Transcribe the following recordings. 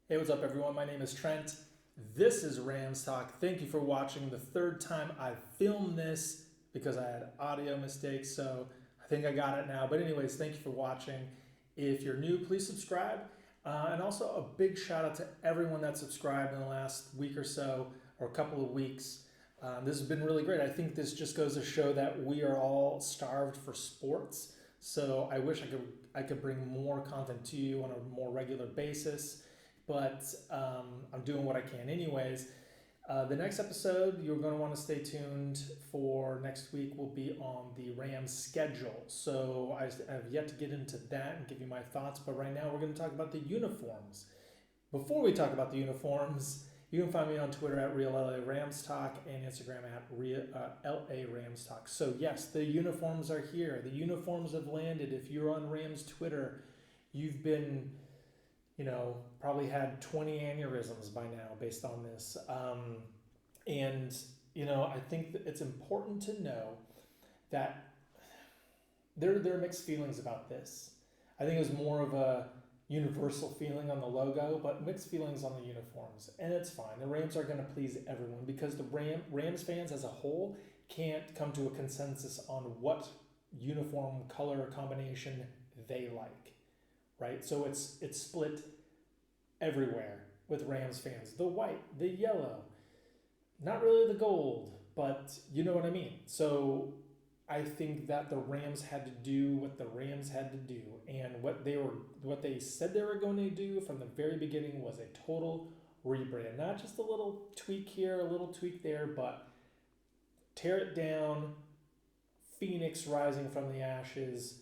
Hey, what's up, everyone? My name is Trent. This is Rams Talk. Thank you for watching. The third time I've filmed this because I had audio mistakes, so I think I got it now. But, anyways, thank you for watching. If you're new, please subscribe. And also, a big shout out to everyone that subscribed in the last week or so, or a couple of weeks. This has been really great. I think this just goes to show that we are all starved for sports. So I wish I could bring more content to you on a more regular basis, but I'm doing what I can anyways. The next episode, you're going to want to stay tuned for next week, will be on the Rams schedule. So I have yet to get into that and give you my thoughts, but right now we're going to talk about the uniforms. Before we talk about the uniforms, you can find me on Twitter at RealLARamsTalk and Instagram at LARamsTalk. So yes, the uniforms are here. The uniforms have landed. If you're on Rams Twitter, you've been probably had 20 aneurysms by now based on this. And, I think that it's important to know that there are mixed feelings about this. I think it was more of a universal feeling on the logo, but mixed feelings on the uniforms. And it's fine. The Rams are going to please everyone because the Rams fans as a whole can't come to a consensus on what uniform color combination they like, right? So it's split everywhere with Rams fans. The white, the yellow, not really the gold, but you know what I mean. So I think that the Rams had to do what the Rams had to do, and what they said they were going to do from the very beginning was a total rebrand, not just a little tweak here, a little tweak there, but tear it down. Phoenix rising from the ashes.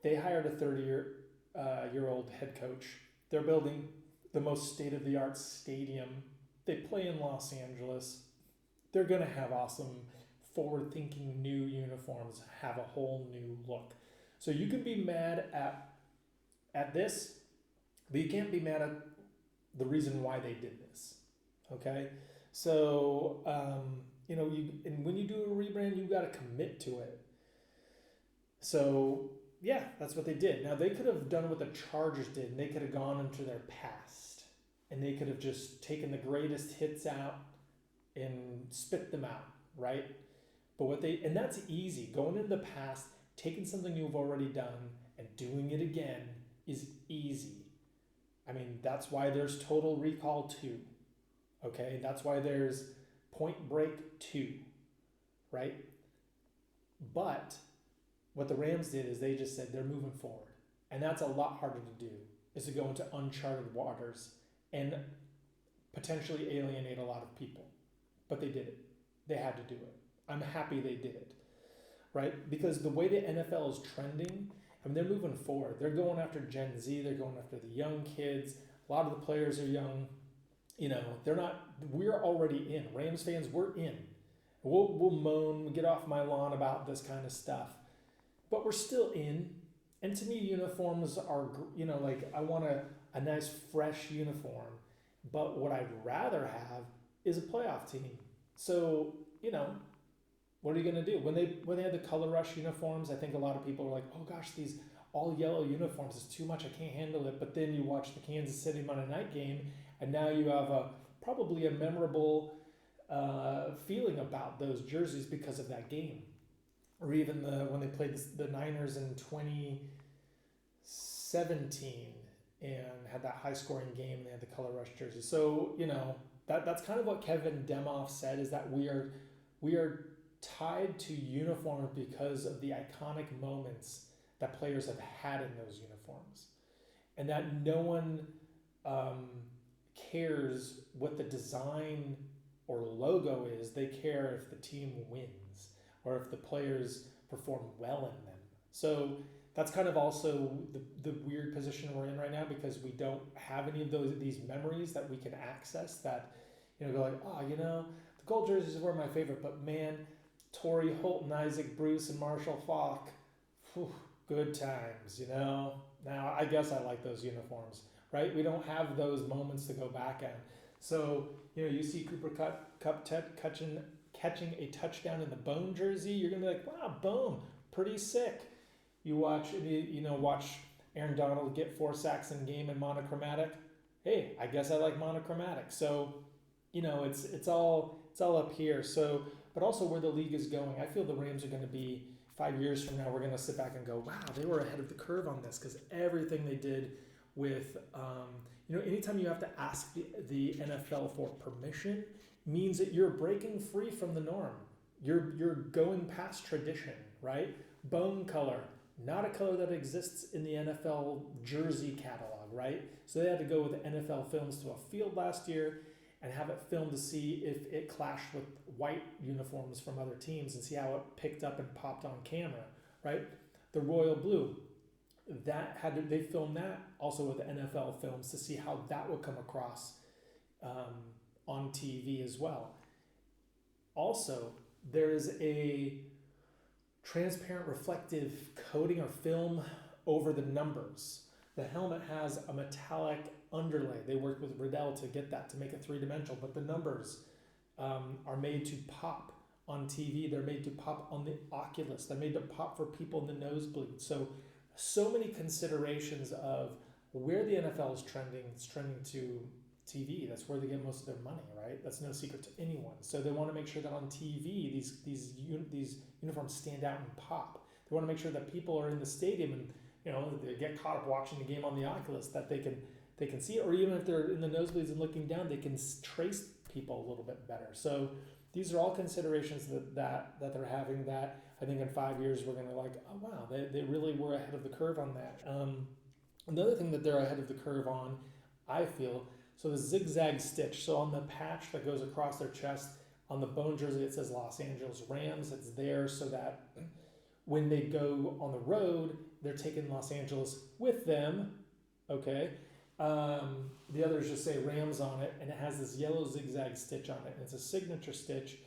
They hired a 30-year-old head coach. They're building the most state-of-the-art stadium. They play in Los Angeles. They're going to have awesome, forward-thinking new uniforms, have a whole new look. So you can be mad at this, but you can't be mad at the reason why they did this. Okay? So, and when you do a rebrand, you got to commit to it. So, yeah, that's what they did. Now, they could have done what the Chargers did, and they could have gone into their past, and they could have just taken the greatest hits out and spit them out, right? But and that's easy. Going into the past, taking something you've already done and doing it again is easy. I mean, that's why there's Total Recall 2, okay? That's why there's Point Break 2, right? But what the Rams did is they just said they're moving forward. And that's a lot harder to do, is to go into uncharted waters and potentially alienate a lot of people. But they did it. They had to do it. I'm happy they did it, right? Because the way the NFL is trending, I mean, they're moving forward. They're going after Gen Z. They're going after the young kids. A lot of the players are young. They're not. We're already in. Rams fans, we're in. We'll moan, get off my lawn about this kind of stuff, but we're still in. And to me, uniforms are, I want a nice fresh uniform, but what I'd rather have is a playoff team. So, what are you going to do? When they had the color rush uniforms, I think a lot of people were like, oh gosh, these all yellow uniforms is too much. I can't handle it. But then you watch the Kansas City Monday night game, and now you have probably a memorable feeling about those jerseys because of that game. Or even when they played the Niners in 2017 and had that high scoring game, and they had the color rush jersey. So, that's kind of what Kevin Demoff said, is that we are tied to uniforms because of the iconic moments that players have had in those uniforms, and that no one cares what the design or logo is. They care if the team wins or if the players perform well in them. So that's kind of also the weird position we're in right now, because we don't have any of these memories that we can access that, go like, the gold jerseys were my favorite, but man, Torrey Holton, Isaac Bruce, and Marshall Faulk, good times, Now, I guess I like those uniforms, right? We don't have those moments to go back at. So, you see Cooper Kupp catching a touchdown in the Bone jersey, you're going to be like, wow, Bone, pretty sick. You watch Aaron Donald get 4 sacks in game in monochromatic, hey, I guess I like monochromatic. So, it's all up here. So, but also where the league is going, I feel the Rams are going to be 5 years from now. We're going to sit back and go, wow, they were ahead of the curve on this because everything they did with, anytime you have to ask the NFL for permission means that you're breaking free from the norm. You're going past tradition, right? Bone color, not a color that exists in the NFL jersey catalog, right? So they had to go with NFL films to a field last year and have it filmed to see if it clashed with white uniforms from other teams and see how it picked up and popped on camera, right? The royal blue, they filmed that also with NFL films to see how that would come across on TV as well. Also, there is a transparent reflective coating or film over the numbers. The helmet has a metallic underlay. They worked with Riddell to get that, to make it three-dimensional, but the numbers are made to pop on TV. They're made to pop on the Oculus. They're made to pop for people in the nosebleed. So many considerations of where the NFL is trending. It's trending to TV. That's where they get most of their money, right? That's no secret to anyone. So they want to make sure that on TV, these uniforms stand out and pop. They want to make sure that people are in the stadium and they get caught up watching the game on the Oculus, that they can see it, or even if they're in the nosebleeds and looking down, they can trace people a little bit better. So these are all considerations that they're having that I think in 5 years we're going to oh wow, they really were ahead of the curve on that. Another thing that they're ahead of the curve on, I feel, so the zigzag stitch. So on the patch that goes across their chest, on the bone jersey it says Los Angeles Rams. It's there so that when they go on the road, they're taking Los Angeles with them, okay? The others just say Rams on it, and it has this yellow zigzag stitch on it. And it's a signature stitch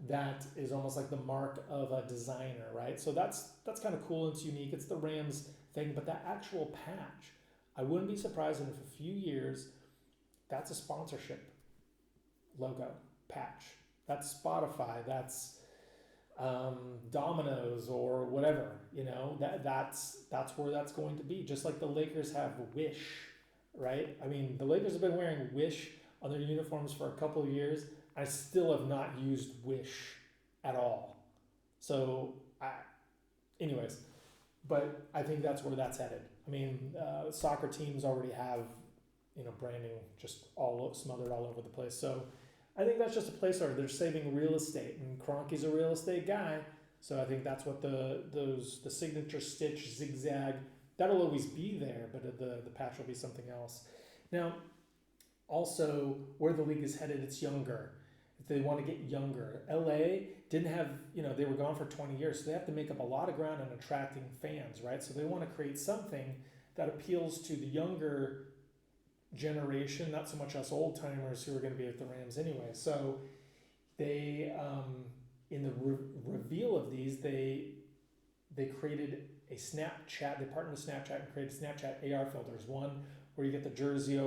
that is almost like the mark of a designer, right? So that's kind of cool. It's unique. It's the Rams thing, but that actual patch, I wouldn't be surprised if in a few years, that's a sponsorship logo patch. That's Spotify. That's Domino's or whatever. That's where that's going to be. Just like the Lakers have Wish, right? I mean, the Lakers have been wearing Wish on their uniforms for a couple of years. I still have not used Wish at all. So, anyways, but I think that's where that's headed. I mean, soccer teams already have, branding just all smothered all over the place. So I think that's just a placeholder. They're saving real estate, and Kroenke's a real estate guy. So I think that's what the signature stitch zigzag, that'll always be there, but the patch will be something else. Now, also where the league is headed, it's younger. If they want to get younger, LA didn't have, they were gone for 20 years, so they have to make up a lot of ground on attracting fans, right? So they want to create something that appeals to the younger generation, not so much us old timers who are going to be at the Rams anyway. So they, in the reveal of these, they created a Snapchat. They partnered with Snapchat and created Snapchat AR filters. One where you get the jersey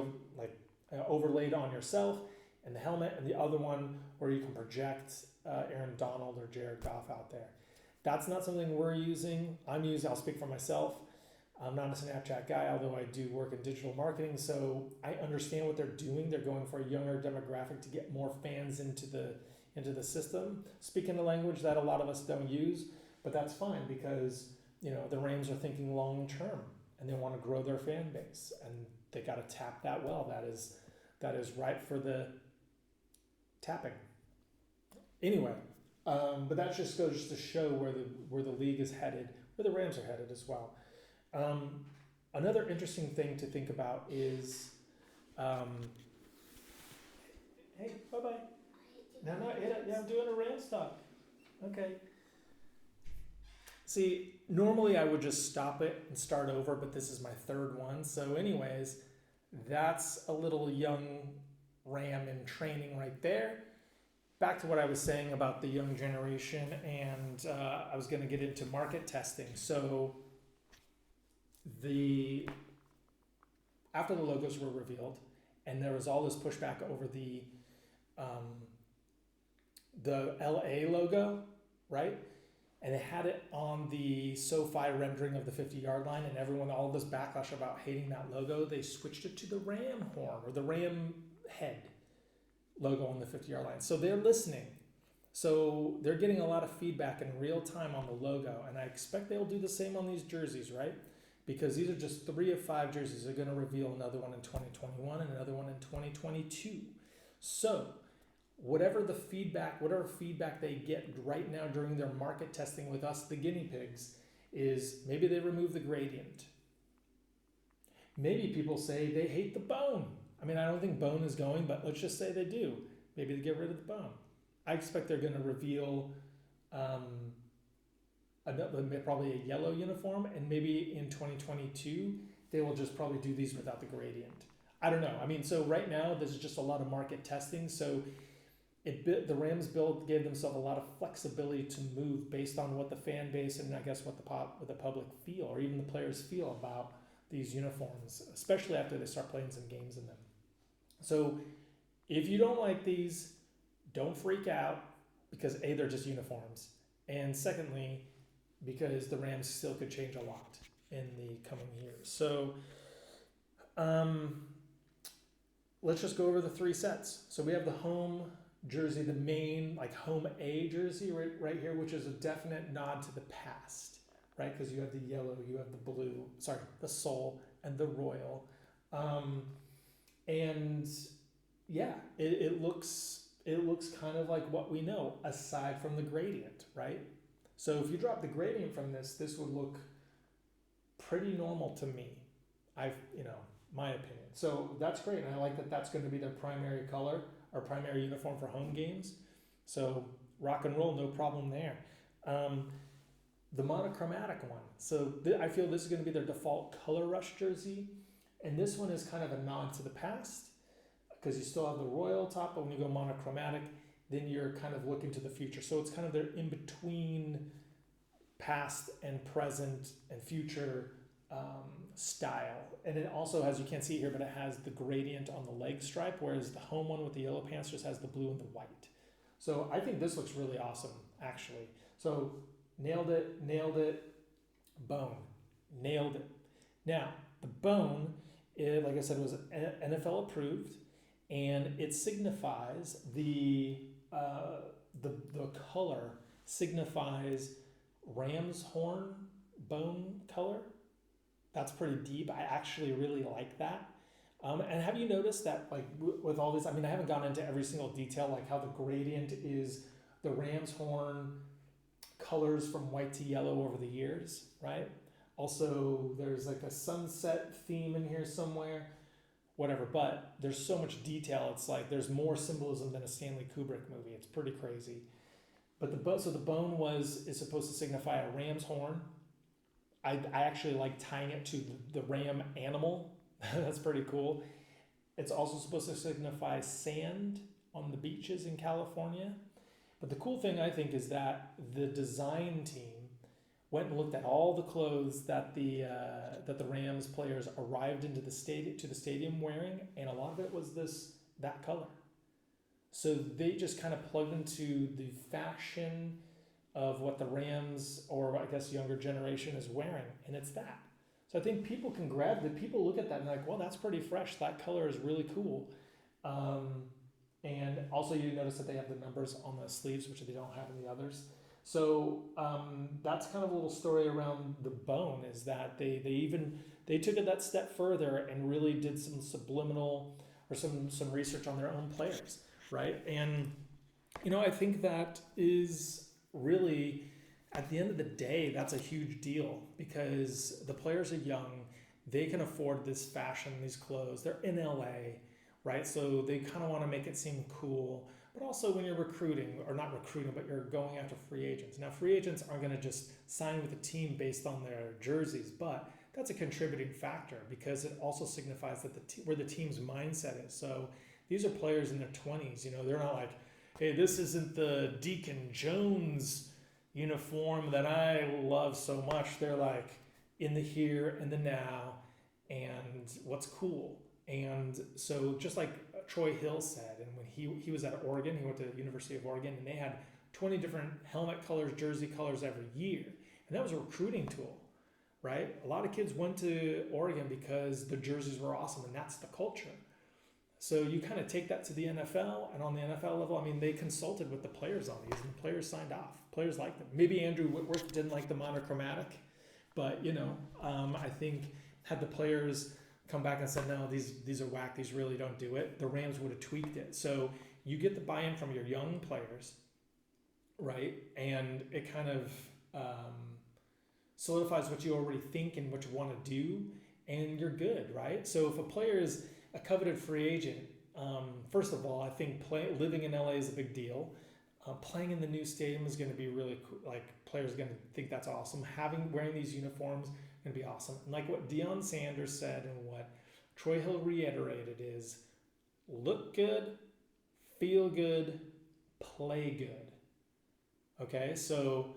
overlaid on yourself and the helmet, and the other one where you can project Aaron Donald or Jared Goff out there. That's not something we're using. I'll speak for myself. I'm not a Snapchat guy, although I do work in digital marketing, so I understand what they're doing. They're going for a younger demographic to get more fans into the system, speaking a language that a lot of us don't use, but that's fine because the Rams are thinking long term and they want to grow their fan base, and they got to tap that well. That is right for the tapping. Anyway, but that just goes to show where the league is headed, where the Rams are headed as well. Another interesting thing to think about is, hey, bye-bye. No, I'm doing a Rams talk. Okay. See, normally I would just stop it and start over, but this is my third one. So anyways, that's a little young Ram in training right there. Back to what I was saying about the young generation, and I was going to get into market testing. So after the logos were revealed, and there was all this pushback over the LA logo, right? and they had it on the SoFi rendering of the 50-yard line, and everyone, all this backlash about hating that logo, they switched it to the ram horn or the ram head logo on the 50-yard line. So they're listening. So they're getting a lot of feedback in real time on the logo, and I expect they'll do the same on these jerseys, right? Because these are just 3 of 5 jerseys. They're going to reveal another one in 2021 and another one in 2022. So whatever feedback they get right now during their market testing with us, the guinea pigs, is maybe they remove the gradient. Maybe people say they hate the bone. I mean, I don't think bone is going, but let's just say they do. Maybe they get rid of the bone. I expect they're going to reveal probably a yellow uniform, and maybe in 2022 they will just probably do these without the gradient. I don't know. I mean, so right now there's just a lot of market testing. So the Rams gave themselves a lot of flexibility to move based on what the fan base and I guess what the public feel, or even the players feel about these uniforms, especially after they start playing some games in them. So if you don't like these, don't freak out, because A, they're just uniforms, and secondly, because the Rams still could change a lot in the coming years. So let's just go over the 3 sets. So we have the home jersey, the main like home A jersey right here, which is a definite nod to the past, right? Because you have the yellow, you have the blue, the soul and the royal. And yeah, it looks kind of like what we know, aside from the gradient, right? So if you drop the gradient from this would look pretty normal to me. My opinion. So that's great, and I like that that's going to be their primary color or primary uniform for home games. So rock and roll, no problem there. The monochromatic one. So I feel this is going to be their default color rush jersey, and this one is kind of a nod to the past, because you still have the royal top, but when you go monochromatic, then you're kind of looking to the future. So it's kind of their in-between past and present and future style. And it also has, you can't see it here, but it has the gradient on the leg stripe, whereas the home one with the yellow pants just has the blue and the white. So I think this looks really awesome, actually. So nailed it, bone, nailed it. Now, the bone, like I said, was NFL approved, and it signifies the color signifies ram's horn bone color. That's pretty deep. I actually really like that. And have you noticed that, like, with all this, I mean, I haven't gone into every single detail, like how the gradient is the ram's horn colors from white to yellow over the years, right? Also, there's like a sunset theme in here somewhere, whatever, but there's so much detail. It's like there's more symbolism than a Stanley Kubrick movie. It's pretty crazy. But the bone is supposed to signify a ram's horn. I actually like tying it to the ram animal. That's pretty cool. It's also supposed to signify sand on the beaches in California. But the cool thing, I think, is that the design team went and looked at all the clothes that the Rams players arrived into the stadium wearing, and a lot of it was that color. So they just kind of plugged into the fashion of what the Rams, or I guess younger generation, is wearing, and it's that. So I think people can grab that. People look at that and they're like, well, that's pretty fresh. That color is really cool. And also you notice that they have the numbers on the sleeves, which they don't have in the others. So that's kind of a little story around the bone, is that they took it that step further and really did some subliminal or some research on their own players, right? And I think that is really, at the end of the day, that's a huge deal, because the players are young, they can afford this fashion, these clothes, they're in LA, right? So they kind of want to make it seem cool. But also when you're recruiting, or not recruiting, but you're going after free agents. Now, free agents aren't going to just sign with a team based on their jerseys, but that's a contributing factor, because it also signifies that where the team's mindset is. So these are players in their 20s. They're not like, hey, this isn't the Deacon Jones uniform that I love so much. They're like in the here and the now and what's cool. And so just like Troy Hill said, and when he was at Oregon, he went to the University of Oregon, and they had 20 different helmet colors, jersey colors every year. And that was a recruiting tool, right? A lot of kids went to Oregon because the jerseys were awesome, and that's the culture. So you kind of take that to the NFL, and on the NFL level, I mean, they consulted with the players on these, and the players signed off. Players liked them. Maybe Andrew Whitworth didn't like the monochromatic, but I think had the players come back and said, no, these are whack, these really don't do it, the Rams would have tweaked it. So you get the buy-in from your young players, right? And it kind of solidifies what you already think and what you want to do, and you're good, right? So if a player is a coveted free agent, first of all, I think living in LA is a big deal. Playing in the new stadium is going to be really cool. Like, players are going to think that's awesome. Wearing these uniforms is going to be awesome. And like what Deion Sanders said and what Troy Hill reiterated is, look good, feel good, play good. Okay, so,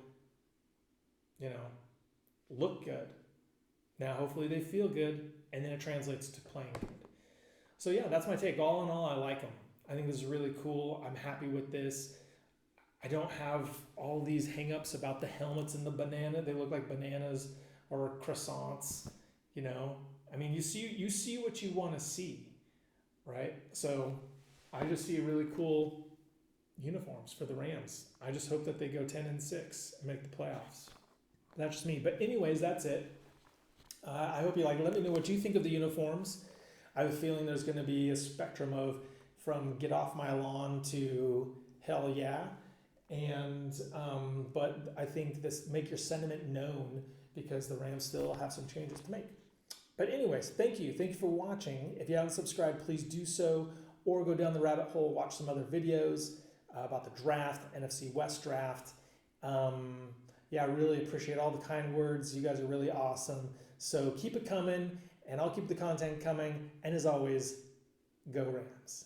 look good. Now, hopefully they feel good, and then it translates to playing good. So yeah, that's my take. All in all, I like them. I think this is really cool. I'm happy with this. I don't have all these hang-ups about the helmets and the banana. They look like bananas or croissants, I mean, you see what you want to see, right? So I just see really cool uniforms for the Rams. I just hope that they go 10-6 and make the playoffs. That's just me. But anyways, that's it. I hope you like it. Let me know what you think of the uniforms. I have a feeling there's going to be a spectrum from get off my lawn to hell yeah. And but I think make your sentiment known, because the Rams still have some changes to make. But anyways, thank you for watching. If you haven't subscribed, please do so, or go down the rabbit hole, watch some other videos about the draft, NFC West draft. I really appreciate all the kind words. You guys are really awesome. So keep it coming, and I'll keep the content coming. And as always, go Rams.